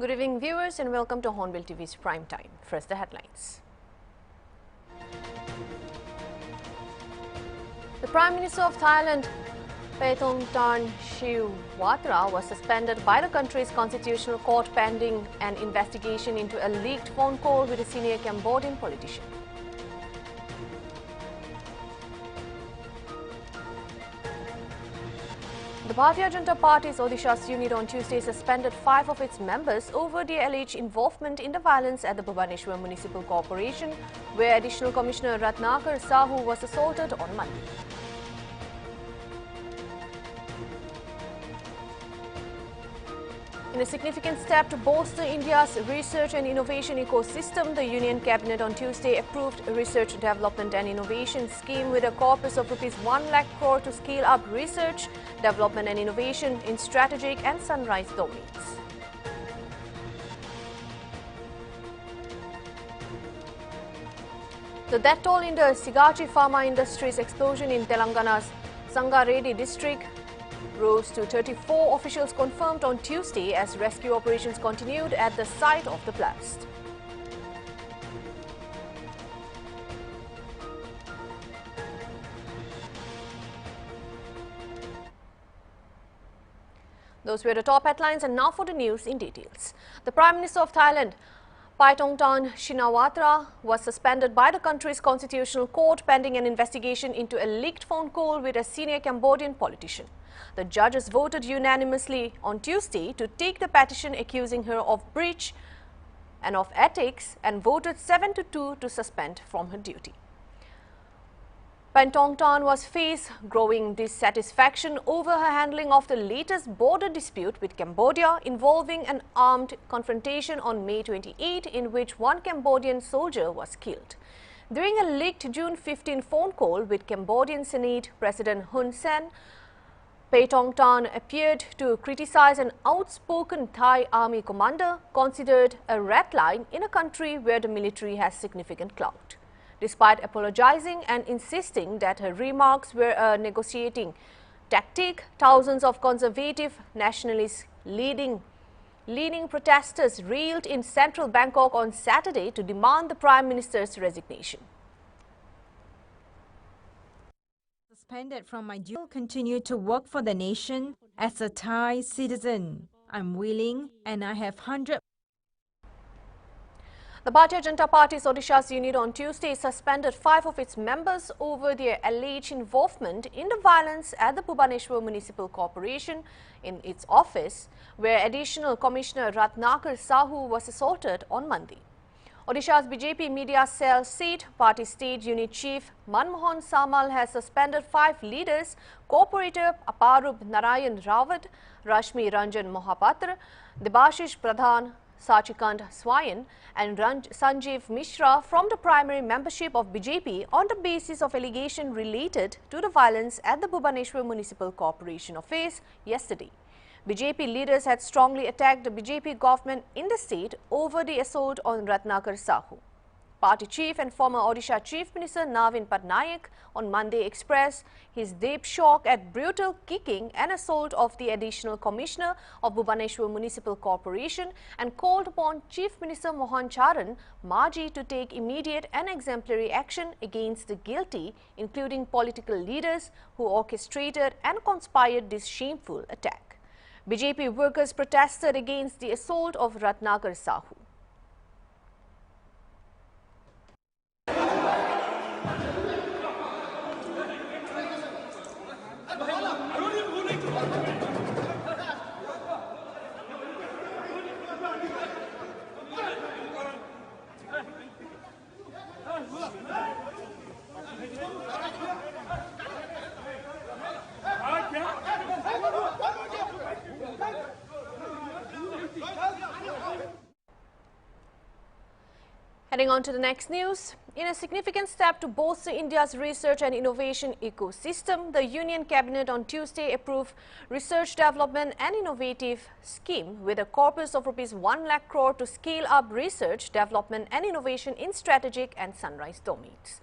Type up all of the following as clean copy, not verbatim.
Good evening, viewers, and welcome to Hornbill TV's Prime Time. First, the headlines. The Prime Minister of Thailand, Paetongtarn Shinawatra, was suspended by the country's constitutional court pending an investigation into a leaked phone call with a senior Cambodian politician. The Bharatiya Janata Party's Odisha unit on Tuesday suspended 5 of its members over their alleged involvement in the violence at the Bhubaneswar Municipal Corporation, where Additional Commissioner Ratnakar Sahu was assaulted on Monday. In a significant step to bolster India's research and innovation ecosystem, the Union Cabinet on Tuesday approved a Research Development and Innovation Scheme with a corpus of Rs 1 lakh crore to scale up research, development and innovation in strategic and sunrise domains. The death toll in the Sigachi Pharma Industries explosion in Telangana's Sangareddy district rose to 34, officials confirmed on Tuesday as rescue operations continued at the site of the blast. Those were the top headlines, and now for the news in details. The Prime Minister of Thailand, Paetongtarn Shinawatra, was suspended by the country's constitutional court pending an investigation into a leaked phone call with a senior Cambodian politician. The judges voted unanimously on Tuesday to take the petition accusing her of breach and of ethics and voted 7-2 to suspend from her duty. Paetongtarn was faced growing dissatisfaction over her handling of the latest border dispute with Cambodia involving an armed confrontation on May 28, in which one Cambodian soldier was killed. During a leaked June 15 phone call with Cambodian Senate President Hun Sen, Paetongtarn appeared to criticize an outspoken Thai army commander considered a red line in a country where the military has significant clout. Despite apologizing and insisting that her remarks were a negotiating tactic, thousands of conservative nationalists leaning protesters railed in central Bangkok on Saturday to demand the Prime Minister's resignation. Suspended from my duty, continue to work for the nation as a Thai citizen. I'm willing and I have 100%. The Bharatiya Janata Party's Odisha unit on Tuesday suspended 5 of its members over their alleged involvement in the violence at the Bhubaneswar Municipal Corporation in its office, where Additional Commissioner Ratnakar Sahu was assaulted on Monday. Odisha's BJP media cell said party state unit chief Manmohan Samal has suspended 5 leaders, Corporator Aparub Narayan Rawat, Rashmi Ranjan Mohapatra, Debashish Pradhan, Sachikant Swayan and Sanjeev Mishra from the primary membership of BJP on the basis of allegation related to the violence at the Bhubaneswar Municipal Corporation office yesterday. BJP leaders had strongly attacked the BJP government in the state over the assault on Ratnakar Sahu. Party chief and former Odisha Chief Minister Navin Patnaik on Monday expressed his deep shock at brutal kicking and assault of the Additional Commissioner of Bhubaneswar Municipal Corporation and called upon Chief Minister Mohan Charan Maji to take immediate and exemplary action against the guilty, including political leaders who orchestrated and conspired this shameful attack. BJP workers protested against the assault of Ratnakar Sahu. Heading on to the next news, in a significant step to bolster India's research and innovation ecosystem, the Union Cabinet on Tuesday approved Research Development and Innovative Scheme with a corpus of Rs 1 lakh crore to scale up research, development and innovation in strategic and sunrise domains.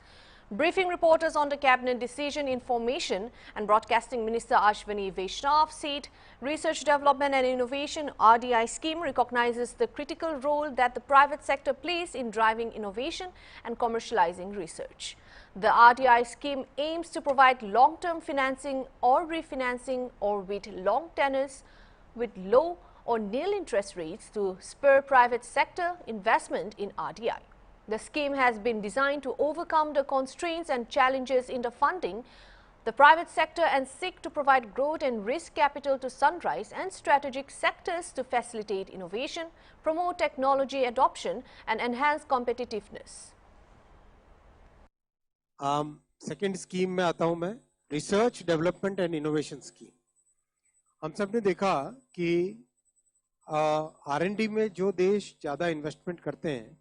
Briefing reporters on the Cabinet decision, Information and Broadcasting Minister Ashwini Vaishnav said Research Development and Innovation RDI Scheme recognizes the critical role that the private sector plays in driving innovation and commercializing research. The RDI scheme aims to provide long-term financing or refinancing or with long tenors with low or nil interest rates to spur private sector investment in RDI. The scheme has been designed to overcome the constraints and challenges in the funding the private sector and seek to provide growth and risk capital to sunrise and strategic sectors to facilitate innovation, promote technology adoption and enhance competitiveness. Second scheme में आता हूं मैं, research development and innovation scheme. हम सब ने देखा कि R&D में जो देश ज़्यादा इन्वेस्टमेंट करते हैं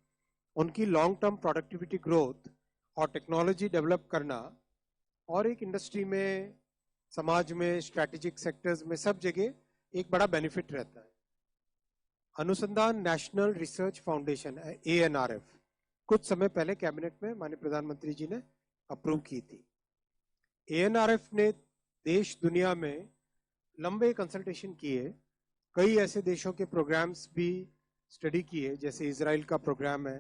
उनकी लॉन्ग टर्म प्रोडक्टिविटी ग्रोथ और टेक्नोलॉजी डेवलप करना और एक इंडस्ट्री में, समाज में, स्ट्रैटेजिक सेक्टर्स में सब जगह एक बड़ा बेनिफिट रहता है। अनुसंधान नेशनल रिसर्च फाउंडेशन ANRF कुछ समय पहले कैबिनेट में माननीय प्रधानमंत्री जी ने अप्रूव की थी। ANRF ने देश दुनिया में लंबे कंसल्टेशन किए, कई ऐसे देशों के प्रोग्राम्स भी स्टडी किए, जैसे इजराइल का प्रोग्राम है,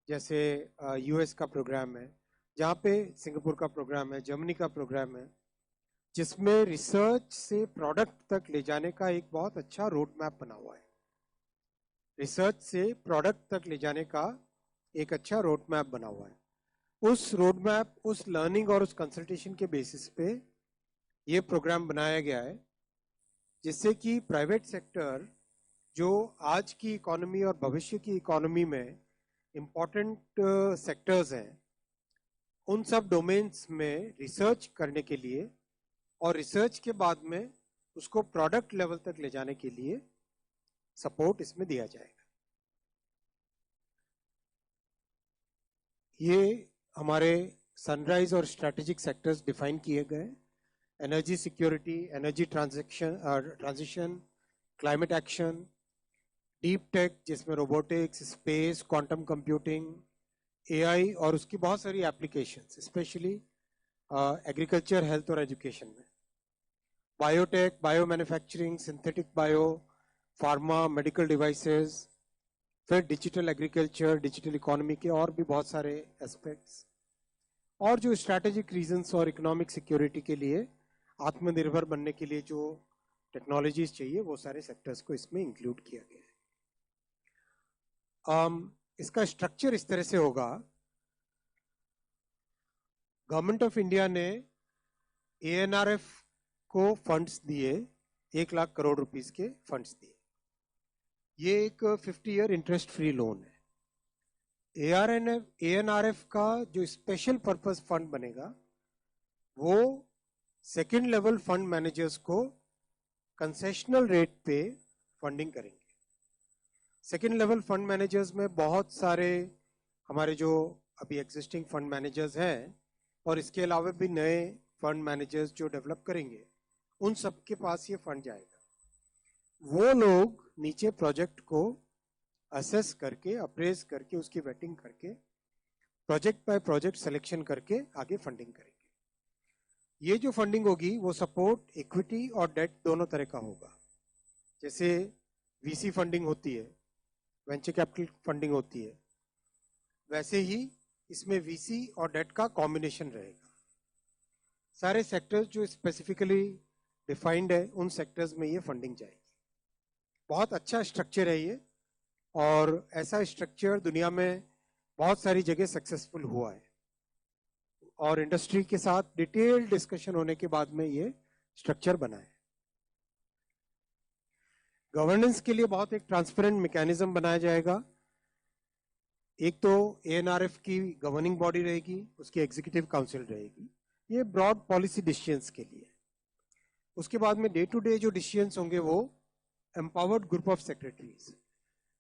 जैसे US का प्रोग्राम है, जहाँ पे सिंगापुर का प्रोग्राम है, जर्मनी का प्रोग्राम है, जिसमें रिसर्च से प्रोडक्ट तक ले जाने का एक बहुत अच्छा रोड मैप बना हुआ है। रिसर्च से प्रोडक्ट तक ले जाने का एक अच्छा रोड मैप बना हुआ है। उस रोड मैप, उस लर्निंग और उस कंसल्टेशन के बेसिस पे ये प्रोग्राम बनाया गया है, जिससे कि प्राइवेट सेक्टर जो आज की इकोनॉमी और भविष्य की इकोनॉमी में इम्पोर्टेंट सेक्टर्स हैं, उन सब डोमेन्स में रिसर्च करने के लिए और रिसर्च के बाद में उसको प्रोडक्ट लेवल तक ले जाने के लिए सपोर्ट इसमें दिया जाएगा। ये हमारे सनराइज और स्ट्रैटेजिक सेक्टर्स डिफाइन किए गए: energy security, energy transition, climate action, deep tech जिसमें robotics, space, quantum computing, AI और उसकी बहुत सारी एप्लीकेशंस, स्पेशली एग्रीकल्चर, हेल्थ और एजुकेशन में, biotech, bio manufacturing, synthetic bio, pharma, medical devices, फिर डिजिटल एग्रीकल्चर, डिजिटल इकोनॉमी के और भी बहुत सारे एस्पेक्ट्स, और जो स्ट्रैटेजिक रीजंस और इकोनॉमिक सिक्योरिटी के लिए, आत्मनिर्भर बनने के लिए जो टेक्नोलॉजीज चाहिए, वो सारे सेक्टर्स को इसमें इंक्लूड किया गया है। इसका स्ट्रक्चर इस तरह से होगा। गवर्नमेंट ऑफ इंडिया ने ANRF को फंड्स दिए, 1 लाख करोड़ रुपीस के फंड्स दिए। ये एक 50 ईयर इंटरेस्ट फ्री लोन है। ANRF का जो स्पेशल पर्पस फंड बनेगा, वो सेकेंड लेवल फंड मैनेजर्स को कंसेशनल रेट पे फंडिंग करेंगे। सेकेंड लेवल फंड मैनेजर्स में बहुत सारे हमारे जो अभी एग्जिस्टिंग फंड मैनेजर्स हैं और इसके अलावा भी नए फंड मैनेजर्स जो डेवलप करेंगे, उन सब के पास ये फंड जाएगा। वो लोग नीचे प्रोजेक्ट को असेस करके, अप्रेज करके, उसकी वेटिंग करके, प्रोजेक्ट बाय प्रोजेक्ट सिलेक्शन करके आगे फंडिंग करेंगे। ये जो फंडिंग होगी वो सपोर्ट इक्विटी और डेट दोनों तरह का होगा। जैसे VC फंडिंग होती है, वेंचर कैपिटल फंडिंग होती है, वैसे ही इसमें VC और डेट का कॉम्बिनेशन रहेगा। सारे सेक्टर्स जो स्पेसिफिकली डिफाइंड है, उन सेक्टर्स में ये फंडिंग जाएगी। बहुत अच्छा स्ट्रक्चर है ये, और ऐसा स्ट्रक्चर दुनिया में बहुत सारी जगह सक्सेसफुल हुआ है, और इंडस्ट्री के साथ डिटेल्ड डिस्कशन होने के बाद में ये स्ट्रक्चर बना है। गवर्नेंस के लिए बहुत एक ट्रांसपेरेंट मैकेनिज्म बनाया जाएगा। एक तो ANRF की गवर्निंग बॉडी रहेगी, उसकी एग्जीक्यूटिव काउंसिल रहेगी, ये ब्रॉड पॉलिसी डिसीजंस के लिए। उसके बाद में डे टू डे जो डिसीजंस होंगे वो एम्पावर्ड ग्रुप ऑफ सेक्रेटरीज,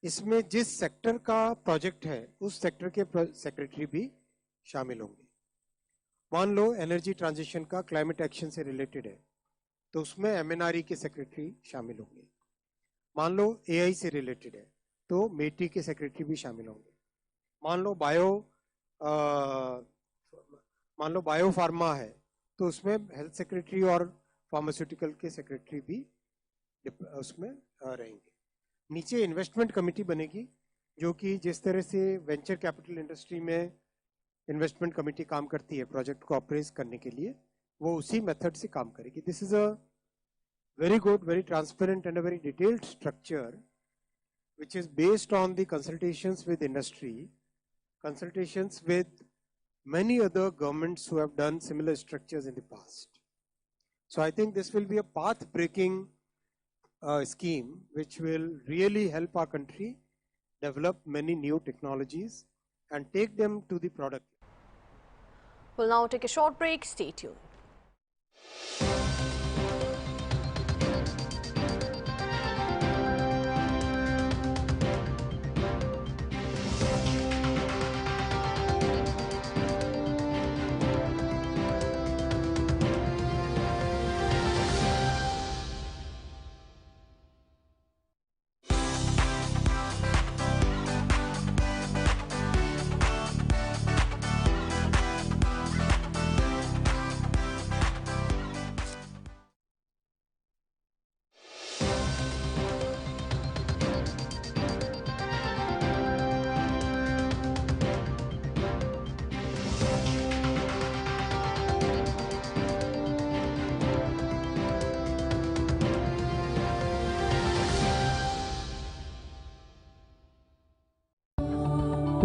इसमें जिस सेक्टर का प्रोजेक्ट है उस सेक्टर के सेक्रेटरी भी शामिल होंगे। मान लो एनर्जी ट्रांजिशन का क्लाइमेट एक्शन से रिलेटेड है, तो उसमें MNRE के सेक्रेटरी शामिल होंगे। मान लो AI से रिलेटेड है, तो मेटी के सेक्रेटरी भी शामिल होंगे। मान लो बायो मान लो बायो फार्मा है तो उसमें हेल्थ सेक्रेटरी और फार्मास्यूटिकल के सेक्रेटरी भी उसमें रहेंगे। नीचे इन्वेस्टमेंट कमेटी बनेगी जो कि जिस तरह से वेंचर कैपिटल इंडस्ट्री में इन्वेस्टमेंट कमेटी काम करती है प्रोजेक्ट को अप्रेज करने के लिए, वो उसी मेथड से काम करेगी। This is a very good, very transparent and a very detailed structure which is based on the consultations with industry, consultations with many other governments who have done similar structures in the past. So I think this will be a path-breaking scheme which will really help our country develop many new technologies and take them to the product. We'll now take a short break. Stay tuned.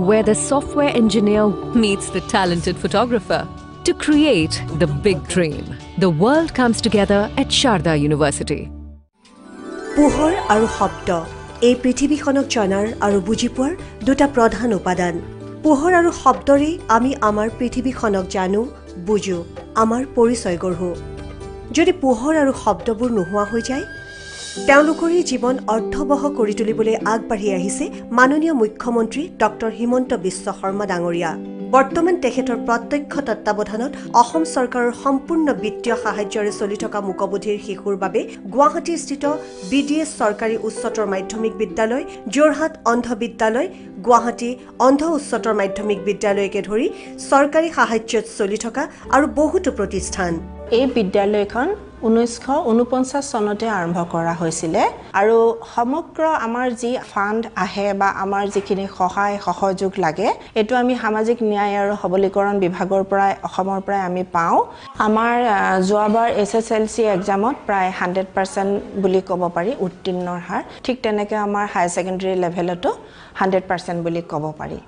Where the software engineer meets the talented photographer to create the big dream. The world comes together at Sharda University. পোহৰ আৰু শব্দ এই পৃথিৱীখনক জনাৰ আৰু বুজি পোৱাৰ দুটা প্ৰধান উপাদান। পোহৰ আৰু শব্দৰে আমি আমাৰ পৃথিৱীখনক জানো, বুজো, আমাৰ পৰিচয় গঢ়ো। যদি পোহৰ আৰু শব্দবোৰ নোহোৱা হৈ যায়, তেওঁলোকৰে জীৱন অৰ্থবহ কৰি তুলিবলৈ আগবাঢ়ি আহিছে মাননীয় মুখ্যমন্ত্ৰী ডক্টৰ হিমন্ত বিশ্ব শৰ্মা ডাঙৰীয়া। বৰ্তমান তেখেতৰ প্ৰত্যক্ষ তত্ত্বাৱধানত অসম চৰকাৰৰ সম্পূৰ্ণ বিত্তীয় সাহায্যৰে চলি থকা মুকবধিৰ শিশুৰ বাবে গুৱাহাটীস্থিত BDS চৰকাৰী উচ্চতৰ মাধ্যমিক বিদ্যালয়, যোৰহাট অন্ধ বিদ্যালয়, গুৱাহাটী অন্ধ উচ্চতৰ মাধ্যমিক বিদ্যালয়কে ধৰি চৰকাৰী সাহায্যত চলি থকা আৰু বহুতো প্ৰতিষ্ঠান। এই বিদ্যালয়খন 1949 চনতে আৰম্ভ কৰা হৈছিল আৰু সমগ্ৰ আমাৰ যি ফান্ড আহে বা আমাৰ যিখিনি সহায় সহযোগ লাগে এটো আমি সামাজিক ন্যায় আৰু সবলীকৰণ বিভাগৰ পৰা অসমৰ পৰা আমি পাওঁ। আমাৰ যোৱাবাৰ SSLC এক্সামত প্ৰায় 100% বুলি ক'ব পাৰি উত্তীৰ্ণৰ হাৰ, ঠিক তেনেকৈ আমাৰ হাই সেকেন্ডাৰী লেভেলতো 100% বুলি ক'ব পাৰি।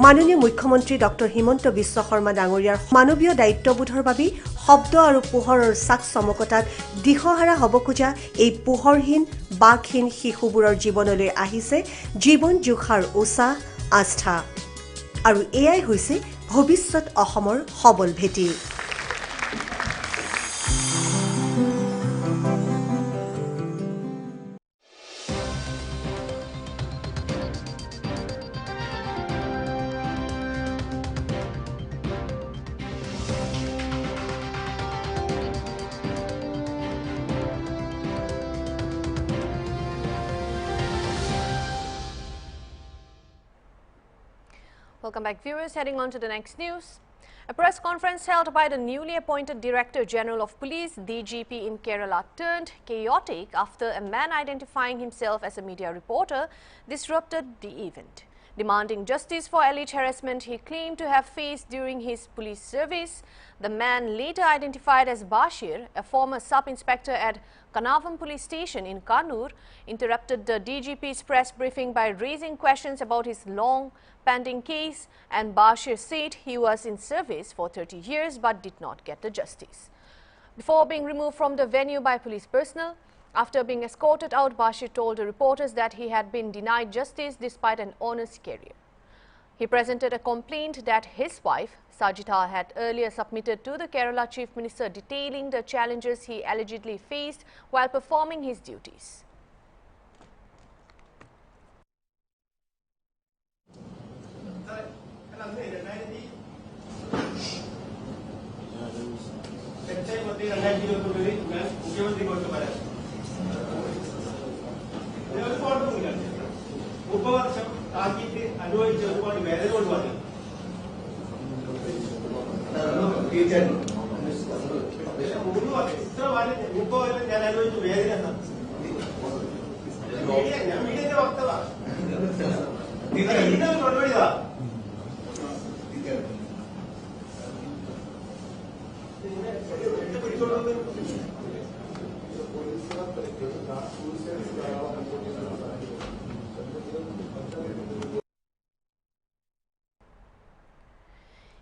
মাননীয় মুখ্যমন্ত্ৰী ডক্টৰ হিমন্ত বিশ্ব শৰ্মা ডাঙৰীয়াৰ মানৱীয় দায়িত্ববোধৰ বাবে শব্দ আৰু পোহৰৰ চাক চমকতাত দিশহাৰা হ'ব খোজা এই পোহৰহীন বাকহীন শিশুবোৰৰ জীৱনলৈ আহিছে জীৱন জোখাৰ উৎসাহ আস্থা আৰু এয়াই হৈছে ভৱিষ্যত অসমৰ সবল ভেটি। Welcome back, viewers. Heading on to the next news. A press conference held by the newly appointed Director General of Police, DGP in Kerala, turned chaotic after a man identifying himself as a media reporter disrupted the event. Demanding justice for alleged harassment he claimed to have faced during his police service, the man later identified as Bashir, a former sub-inspector at Kanavam Police Station in Kannur, interrupted the DGP's press briefing by raising questions about his long-pending case, and Bashir said he was in service for 30 years but did not get the justice. Before being removed from the venue by police personnel, after being escorted out, Bashir told the reporters that he had been denied justice despite an honest career. He presented a complaint that his wife, Sajita, had earlier submitted to the Kerala Chief Minister detailing the challenges he allegedly faced while performing his duties.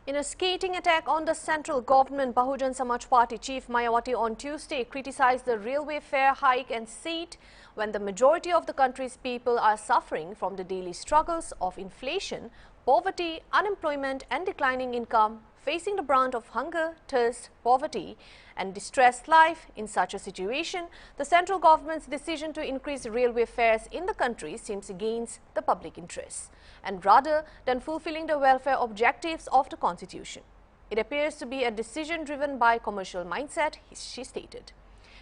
In a scathing attack on the central government, Bahujan Samaj Party chief Mayawati on Tuesday criticized the railway fare hike and said when the majority of the country's people are suffering from the daily struggles of inflation, poverty, unemployment and declining income, facing the brunt of hunger, thirst, poverty and distressed life. In such a situation, the central government's decision to increase railway fares in the country seems against the public interest and rather than fulfilling the welfare objectives of the Constitution. It appears to be a decision driven by commercial mindset, she stated.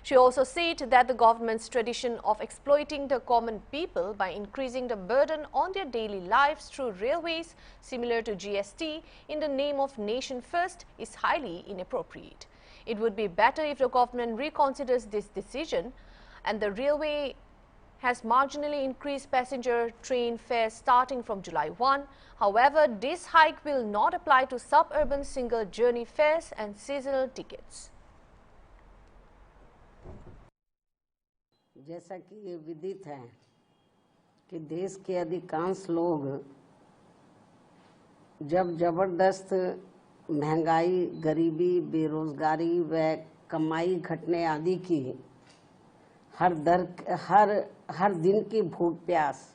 She also said that the government's tradition of exploiting the common people by increasing the burden on their daily lives through railways, similar to GST, in the name of Nation First, is highly inappropriate. It would be better if the government reconsiders this decision, and the railway has marginally increased passenger train fares starting from July 1. However, this hike will not apply to suburban single journey fares and seasonal tickets. जैसा कि ये विदित है कि देश के अधिकांश लोग जब जबरदस्त महंगाई, गरीबी, बेरोजगारी व कमाई घटने आदि की हर दिन की भूख प्यास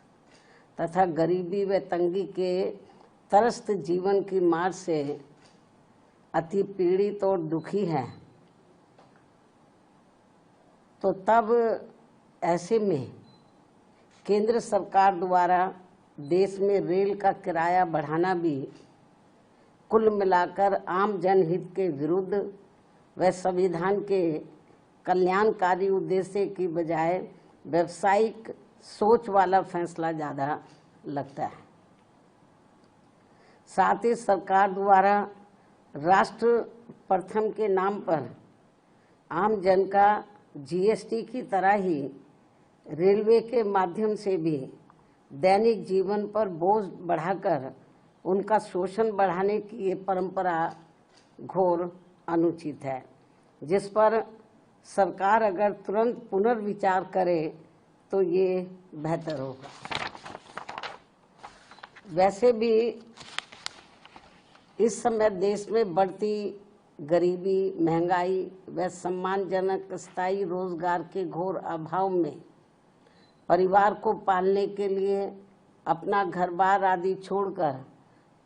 तथा गरीबी व तंगी के त्रस्त जीवन की मार से अति पीड़ित और दुखी है, तो तब ऐसे में केंद्र सरकार द्वारा देश में रेल का किराया बढ़ाना भी कुल मिलाकर आम जनहित के विरुद्ध व संविधान के कल्याणकारी उद्देश्य की बजाय व्यावसायिक सोच वाला फैसला ज़्यादा लगता है। साथ ही सरकार द्वारा राष्ट्र प्रथम के नाम पर आम जन का जीएसटी की तरह ही रेलवे के माध्यम से भी दैनिक जीवन पर बोझ बढ़ाकर उनका शोषण बढ़ाने की ये परंपरा घोर अनुचित है, जिस पर सरकार अगर तुरंत पुनर्विचार करे तो ये बेहतर होगा। वैसे भी इस समय देश में बढ़ती गरीबी, महंगाई व सम्मानजनक स्थायी रोजगार के घोर अभाव में परिवार को पालने के लिए अपना घर-बार आदि छोड़कर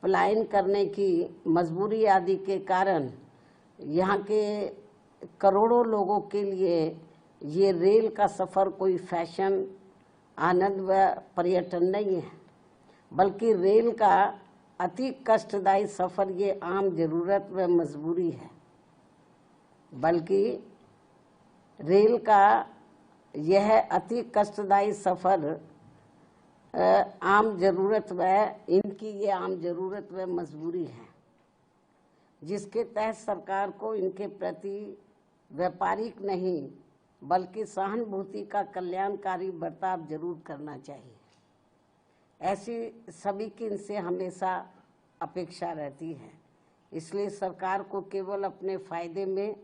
पलायन करने की मजबूरी आदि के कारण यहाँ के करोड़ों लोगों के लिए ये रेल का सफ़र कोई फैशन, आनंद व पर्यटन नहीं है, बल्कि रेल का अति कष्टदायी सफ़र ये आम ज़रूरत व मजबूरी है। बल्कि रेल का यह अति कष्टदायी सफ़र आम ज़रूरत व इनकी ये आम ज़रूरत व मजबूरी है, जिसके तहत सरकार को इनके प्रति व्यापारिक नहीं बल्कि सहानुभूति का कल्याणकारी बर्ताव जरूर करना चाहिए। ऐसी सभी की इनसे हमेशा अपेक्षा रहती है। इसलिए सरकार को केवल अपने फायदे में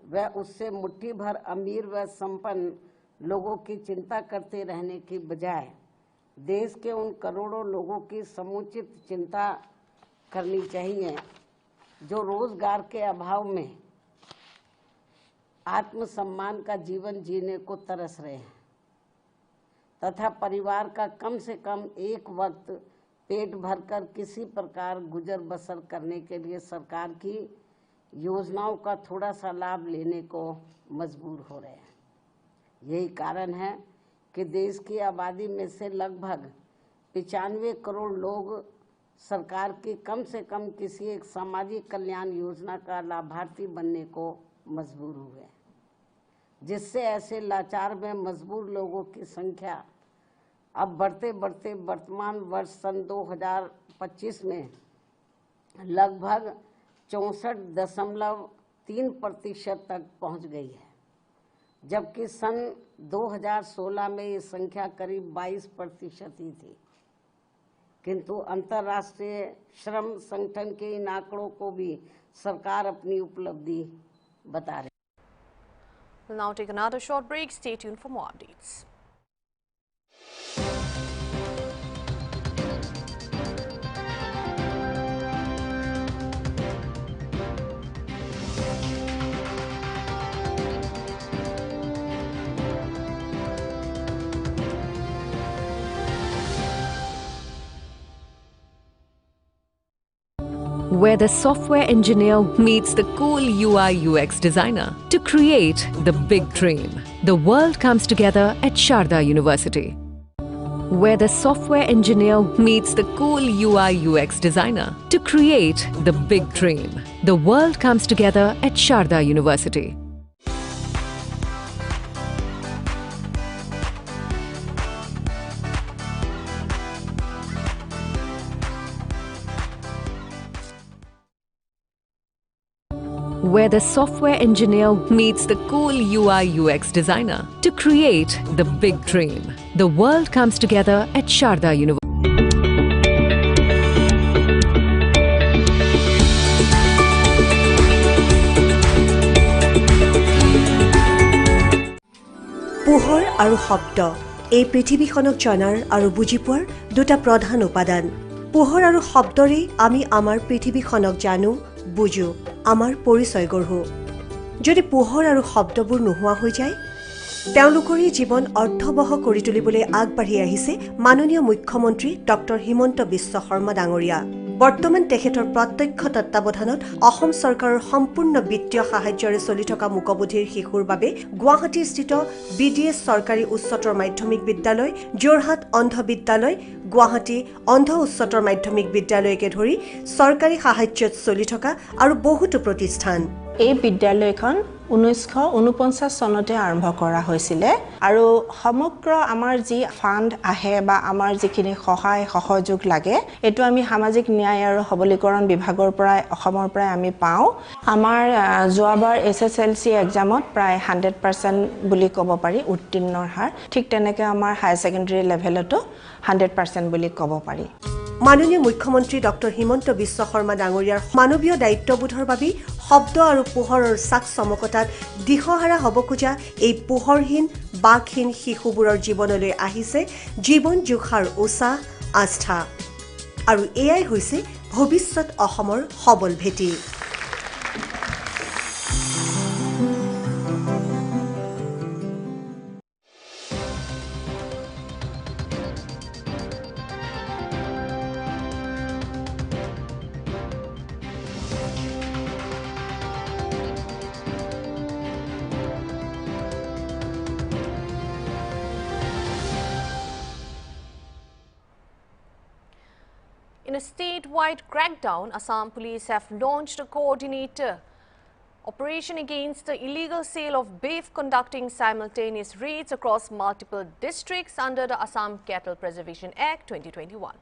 व उससे मुट्ठी भर अमीर व संपन्न लोगों की चिंता करते रहने की बजाय देश के उन करोड़ों लोगों की समुचित चिंता करनी चाहिए जो रोजगार के अभाव में आत्मसम्मान का जीवन जीने को तरस रहे हैं तथा परिवार का कम से कम एक वक्त पेट भरकर किसी प्रकार गुजर बसर करने के लिए सरकार की योजनाओं का थोड़ा सा लाभ लेने को मजबूर हो रहे हैं। यही कारण है कि देश की आबादी में से लगभग 95 करोड़ लोग सरकार की कम से कम किसी एक सामाजिक कल्याण योजना का लाभार्थी बनने को मजबूर हुए, जिससे ऐसे लाचार व मजबूर लोगों की संख्या अब बढ़ते बढ़ते वर्तमान वर्ष सन 2025 में लगभग 64.3% तक पहुंच गई है, जबकि सन 2016 में ये संख्या करीब 22% ही थी। किंतु अंतर्राष्ट्रीय श्रम संगठन के इन आंकड़ों को भी सरकार अपनी उपलब्धि बता रही है। We'll now take another short break. Stay tuned for more updates. Where the software engineer meets the cool UI UX designer to create the big dream. The world comes together at Sharda University. Where the software engineer meets the cool UI UX designer to create the big dream. The world comes together at Sharda University. Where the software engineer meets the cool UI UX designer to create the big dream. The world comes together at Sharda University. পোহৰ আৰু শব্দ এই পৃথিৱীখনক জনাৰ আৰু বুজি পোৱাৰ দুটা প্ৰধান উপাদান। পোহৰ আৰু শব্দৰে আমি আমাৰ পৃথিৱীখনক জানো, বুজো, আমাৰ পৰিচয় গঢ়ো। যদি পোহৰ আৰু শব্দবোৰ নোহোৱা হৈ যায়, তেওঁলোকৰে জীৱন অৰ্থবহ কৰি তুলিবলৈ আগবাঢ়ি আহিছে মাননীয় মুখ্যমন্ত্ৰী ডক্টৰ হিমন্ত বিশ্ব শৰ্মা ডাঙৰীয়া। বৰ্তমান তেখেতৰ প্ৰত্যক্ষ তত্ত্বাৱধানত অসম চৰকাৰৰ সম্পূৰ্ণ বিত্তীয় সাহায্যৰে চলি থকা মুকবধিৰ শিশুৰ বাবে গুৱাহাটীস্থিত BDS চৰকাৰী উচ্চতৰ মাধ্যমিক বিদ্যালয়, যোৰহাট অন্ধ বিদ্যালয়, গুৱাহাটী অন্ধ উচ্চতৰ মাধ্যমিক বিদ্যালয়কে ধৰি চৰকাৰী সাহায্যত চলি থকা আৰু বহুতো প্ৰতিষ্ঠান। এই বিদ্যালয়খন 1949 চনতে আৰম্ভ কৰা হৈছিলে আৰু সমগ্ৰ আমাৰ যি ফান্ড আহে বা আমাৰ যিখিনি সহায় সহযোগ লাগে এটো আমি সামাজিক ন্যায় আৰু সবলীকৰণ বিভাগৰ পৰা অসমৰ পৰা আমি পাওঁ। আমাৰ যোৱাবাৰ SSLC এক্সামত প্ৰায় 100% বুলি ক'ব পাৰি উত্তীৰ্ণৰ হাৰ, ঠিক তেনেকৈ আমাৰ হায়াৰ সেকেন্ডাৰী লেভেলতো 100% বুলি ক'ব পাৰি। মাননীয় মুখ্যমন্ত্ৰী ডক্টৰ হিমন্ত বিশ্ব শৰ্মা ডাঙৰীয়াৰ মানৱীয় দায়িত্ববোধৰ বাবে শব্দ আৰু পোহৰৰ চাক চমকতাত দিশহাৰা হ'ব খোজা এই পোহৰহীন বাকহীন শিশুবোৰৰ জীৱনলৈ আহিছে জীৱন জোখাৰ উৎসাহ আস্থা আৰু এয়াই হৈছে ভৱিষ্যত অসমৰ সবল ভেটি। In a statewide crackdown, Assam police have launched a coordinated operation against the illegal sale of beef, conducting simultaneous raids across multiple districts under the Assam Cattle Preservation Act 2021.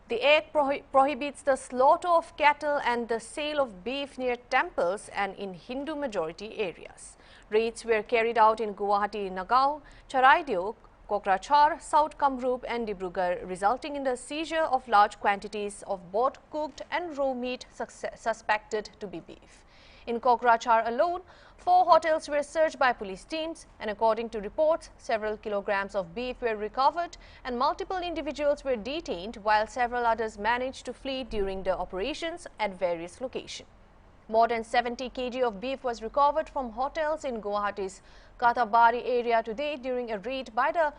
The act prohibits the slaughter of cattle and the sale of beef near temples and in Hindu majority areas. Raids were carried out in Guwahati, Nagaon, Charaideo, Kokrachhar, South Kamrup and Dibrugarh, resulting in the seizure of large quantities of both cooked and raw meat suspected to be beef. In Kokrachhar alone, 4 hotels were searched by police teams, and according to reports, several kilograms of beef were recovered and multiple individuals were detained, while several others managed to flee during the operations at various locations. More than 70 kg of beef was recovered from hotels in Guwahati's Katabari area today during a raid by the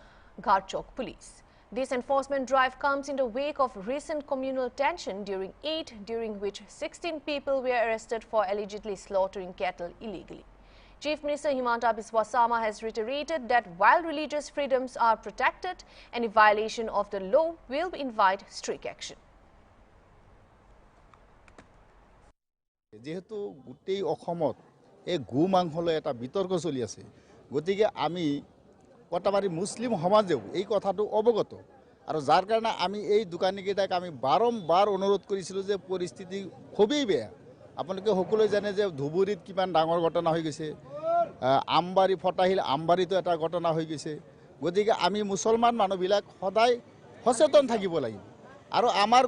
Gharchok police. This enforcement drive comes in the wake of recent communal tension during Eid, during which 16 people were arrested for allegedly slaughtering cattle illegally. Chief Minister Himanta Biswa Sarma has reiterated that while religious freedoms are protected, any violation of the law will invite strict action. যেহেতু গোটেই অসমত এই গু মাংসলৈ এটা বিতৰ্ক চলি আছে, গতিকে আমি কটাবাৰী মুছলিম সমাজেও এই কথাটো অৱগত আৰু যাৰ কাৰণে আমি এই দোকানীকেইটাক আমি বাৰম্বাৰ অনুৰোধ কৰিছিলোঁ যে পৰিস্থিতি খুবেই বেয়া আপোনালোকে সকলোৱে জানে যে ধুবুৰীত কিমান ডাঙৰ ঘটনা হৈ গৈছে, আমবাৰী ফটাহিল আমবাৰীতো এটা ঘটনা হৈ গৈছে। গতিকে আমি মুছলমান মানুহবিলাক সদায় সচেতন থাকিব লাগিব আৰু আমাৰ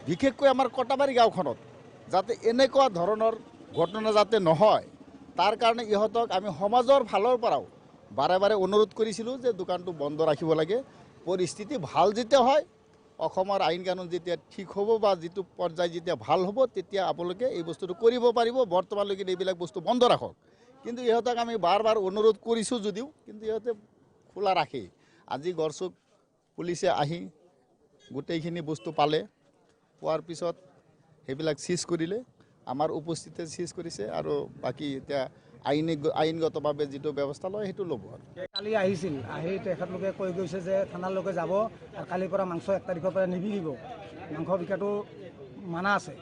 বিশেষকৈ আমাৰ কটাবাৰী গাঁওখনত যাতে এনেকুৱা ধৰণৰ ঘটনা যাতে নহয় তাৰ কাৰণে ইহঁতক আমি সমাজৰ ফালৰ পৰাও বাৰে বাৰে অনুৰোধ কৰিছিলোঁ যে দোকানটো বন্ধ ৰাখিব লাগে। পৰিস্থিতি ভাল যেতিয়া হয়, অসমৰ আইন কানুন যেতিয়া ঠিক হ'ব বা যিটো পৰ্যায় যেতিয়া ভাল হ'ব তেতিয়া আপোনালোকে এই বস্তুটো কৰিব পাৰিব। বৰ্তমানলৈকে এইবিলাক বস্তু বন্ধ ৰাখক। কিন্তু ইহঁতক আমি বাৰ বাৰ অনুৰোধ কৰিছোঁ যদিও কিন্তু ইহঁতে খোলা ৰাখে। আজি গড়চুক পুলিচে আহি গোটেইখিনি বস্তু পালে, পোৱাৰ পিছত সেইবিলাক চিজ কৰিলে, আমাৰ উপস্থিতিতে চিজ কৰিছে আৰু বাকী এতিয়া আইনগতভাৱে যিটো ব্যৱস্থা লয় সেইটো ল'ব। আৰু কালি আহিছিল, আহি তেখেতলোকে কৈ গৈছে যে থানালৈকে যাব আৰু কালিৰ পৰা মাংস 1 তাৰিখৰ পৰা নিবিকিব, মাংস বিকাটো মানা আছে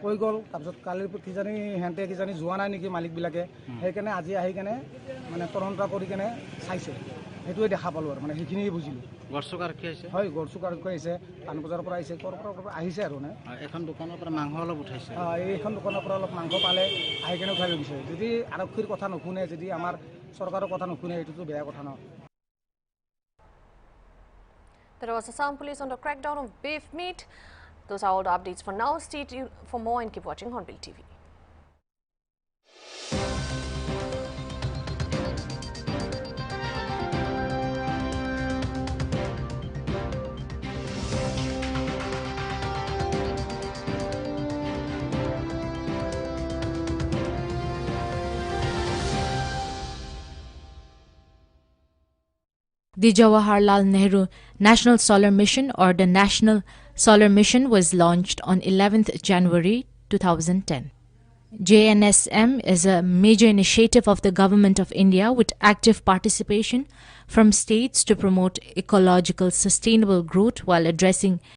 কৈ গ'ল। তাৰপিছত কালিৰ কিজানি সিহঁতে যোৱা নাই নেকি মালিকবিলাকে, সেইকাৰণে আজি আহি কেনে মানে তদন্ত কৰি কেনে চাইছে, সেইটোৱে দেখা পালোঁ আৰু মানে সেইখিনিয়ে বুজিলোঁ। গড়চুক আৰক্ষী আহিছে? হয়, গড়চুক আৰক্ষী আহিছে, পাণবজাৰৰ পৰা আহিছে, ক'ৰ পৰা আহিছে আৰু নে এখন দোকানৰ পৰা মাংস অলপ উঠাইছে। এইখন দোকানৰ পৰা অলপ মাংস পালে আহি কেনে উঠাই লৈ গৈছে। যদি আৰক্ষীৰ কথা নুশুনে, যদি আমাৰ চৰকাৰৰ কথা নুশুনে, এইটোতো বেয়া কথা ন। There was Assam police on the crackdown of beef meat. Those are all the updates for now. Stay tuned for more and keep watching HORNBILL TV. The Jawaharlal Nehru National Solar Mission, or the National Solar Mission, was launched on 11th January 2010. JNSM is a major initiative of the Government of India with active participation from states to promote ecological sustainable growth while addressing